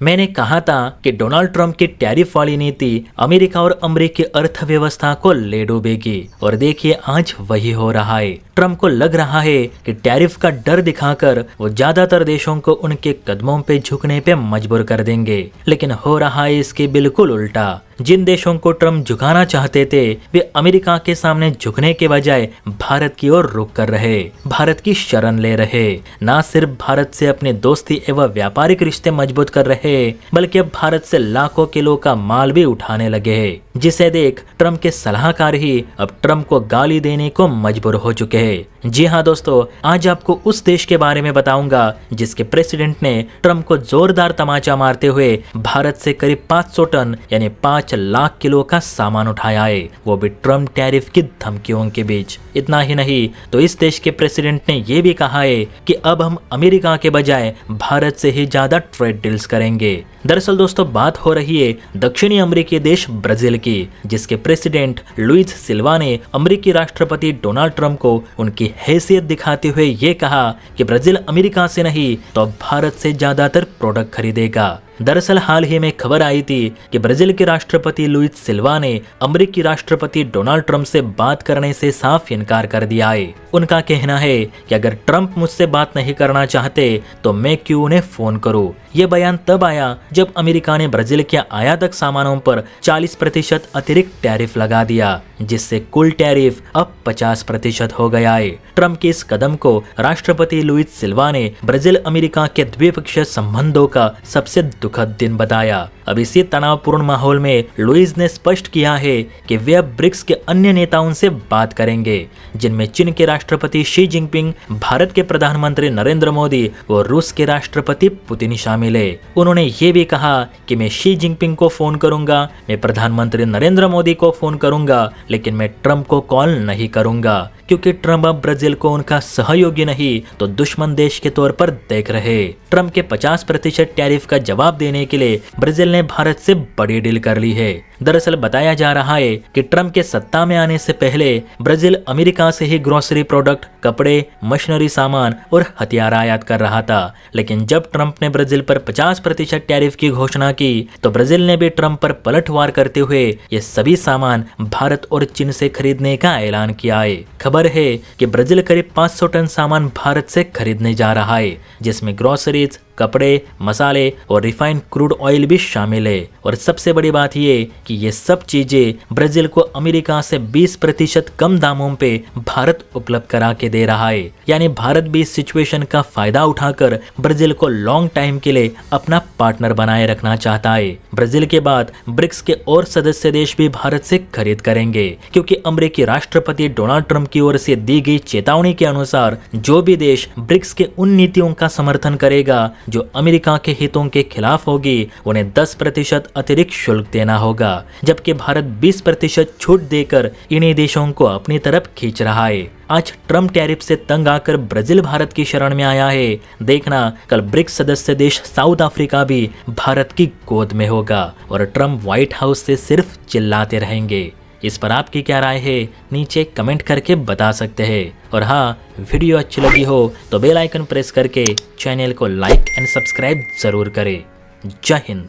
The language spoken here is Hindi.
मैंने कहा था कि डोनाल्ड ट्रंप की टैरिफ वाली नीति अमेरिका और अमेरिकी अर्थव्यवस्था को ले डूबेगी और देखिए आज वही हो रहा है। ट्रंप को लग रहा है कि टैरिफ का डर दिखाकर वो ज्यादातर देशों को उनके कदमों पे झुकने पे मजबूर कर देंगे, लेकिन हो रहा है इसके बिल्कुल उल्टा। जिन देशों को ट्रंप झुकाना चाहते थे वे अमेरिका के सामने झुकने के बजाय भारत की ओर रुख कर रहे, भारत की शरण ले रहे। न सिर्फ भारत से अपने दोस्ती एवं व्यापारिक रिश्ते मजबूत कर रहे, बल्कि अब भारत से लाखों किलो का माल भी उठाने लगे हैं, जिसे देख ट्रंप के सलाहकार ही अब ट्रंप को गाली देने को मजबूर हो चुके हैं। जी हाँ दोस्तों, आज आपको उस देश के बारे में बताऊंगा जिसके प्रेसिडेंट ने ट्रंप को जोरदार तमाचा मारते हुए भारत से करीब 500 टन यानी 5 लाख किलो का सामान उठाया है, वो भी ट्रंप टैरिफ की धमकियों के बीच। इतना ही नहीं तो इस देश के प्रेसिडेंट ने ये भी कहा है कि अब हम अमेरिका के बजाय भारत से ही ज्यादा ट्रेड डील्स करेंगे। दरअसल दोस्तों बात हो रही है दक्षिणी अमेरिकी देश ब्राजील की, जिसके प्रेसिडेंट लुइस सिल्वा ने अमेरिकी राष्ट्रपति डोनाल्ड ट्रंप को उनकी हैसियत दिखाते हुए ये कहा कि ब्राजील अमेरिका से नहीं तो भारत से ज्यादातर प्रोडक्ट खरीदेगा। दरअसल हाल ही में खबर आई थी कि ब्राजील के राष्ट्रपति लुइस सिल्वा ने अमेरिकी राष्ट्रपति डोनाल्ड ट्रंप से बात करने से साफ इनकार कर दिया है। उनका कहना है कि अगर ट्रंप मुझसे बात नहीं करना चाहते तो मैं क्यों उन्हें फोन करूं। यह बयान तब आया जब अमेरिका ने ब्राजील के आयातक सामानों पर 40% अतिरिक्त टैरिफ लगा दिया, जिससे कुल टैरिफ अब 50% हो गया है। ट्रंप के इस कदम को राष्ट्रपति लुइस सिल्वा ने ब्राजील अमेरिका के द्विपक्षीय संबंधों का सबसे दुखद दिन बताया। अब इसी तनावपूर्ण माहौल में लुइस ने स्पष्ट किया है कि वे अब ब्रिक्स के अन्य नेताओं से बात करेंगे, जिनमें चीन के राष्ट्रपति शी जिनपिंग, भारत के प्रधानमंत्री नरेंद्र मोदी और रूस के राष्ट्रपति पुतिन शामिल है। उन्होंने ये भी कहा कि मैं शी जिनपिंग को फोन करूंगा, मैं प्रधानमंत्री नरेंद्र मोदी को फोन करूंगा, लेकिन मैं ट्रंप को कॉल नहीं करूंगा, क्योंकि ट्रंप अब ब्राजील को उनका सहयोगी नहीं तो दुश्मन देश के तौर पर देख रहे। ट्रंप के 50% टैरिफ का जवाब देने के लिए ब्राजील ने भारत से बड़ी डील कर ली है। दरअसल बताया जा रहा है कि ट्रंप के सत्ता में आने से पहले ब्राजील अमेरिका से ही ग्रोसरी प्रोडक्ट, कपड़े, मशीनरी सामान और हथियार आयात कर रहा था, लेकिन जब ट्रंप ने ब्राजील पर 50% टैरिफ की घोषणा की तो ब्राजील ने भी ट्रंप पर पलटवार करते हुए ये सभी सामान भारत और चीन से खरीदने का ऐलान किया है। खबर है कि ब्राजील करीब 500 टन सामान भारत से खरीदने जा रहा है, जिसमें ग्रोसरीज, कपड़े, मसाले और रिफाइंड क्रूड ऑयल भी शामिल है। और सबसे बड़ी बात ये कि ये सब चीजें ब्राजील को अमेरिका से 20% कम दामों पे भारत उपलब्ध करा के दे रहा है। यानी भारत भी इस सिचुएशन का फायदा उठाकर ब्राजील को लॉन्ग टाइम के लिए अपना पार्टनर बनाए रखना चाहता है। ब्राजील के बाद ब्रिक्स के और सदस्य देश भी भारत से खरीद करेंगे, क्योंकि अमेरिकी राष्ट्रपति डोनाल्ड ट्रंप की ओर से दी गई चेतावनी के अनुसार जो भी देश ब्रिक्स के उन नीतियों का समर्थन करेगा जो अमेरिका के हितों के खिलाफ होगी, उन्हें 10% अतिरिक्त शुल्क देना होगा, जबकि भारत 20% छूट देकर इन्हीं देशों को अपनी तरफ खींच रहा है। आज ट्रंप टैरिफ से तंग आकर ब्राजील भारत की शरण में आया है। देखना कल ब्रिक्स सदस्य देश साउथ अफ्रीका भी भारत की गोद में होगा और ट्रंप व्हाइट हाउस से सिर्फ चिल्लाते रहेंगे। इस पर आपकी क्या राय है नीचे कमेंट करके बता सकते हैं। और हाँ, वीडियो अच्छी लगी हो तो बेल आइकन प्रेस करके चैनल को लाइक एंड सब्सक्राइब जरूर करें। जय हिंद।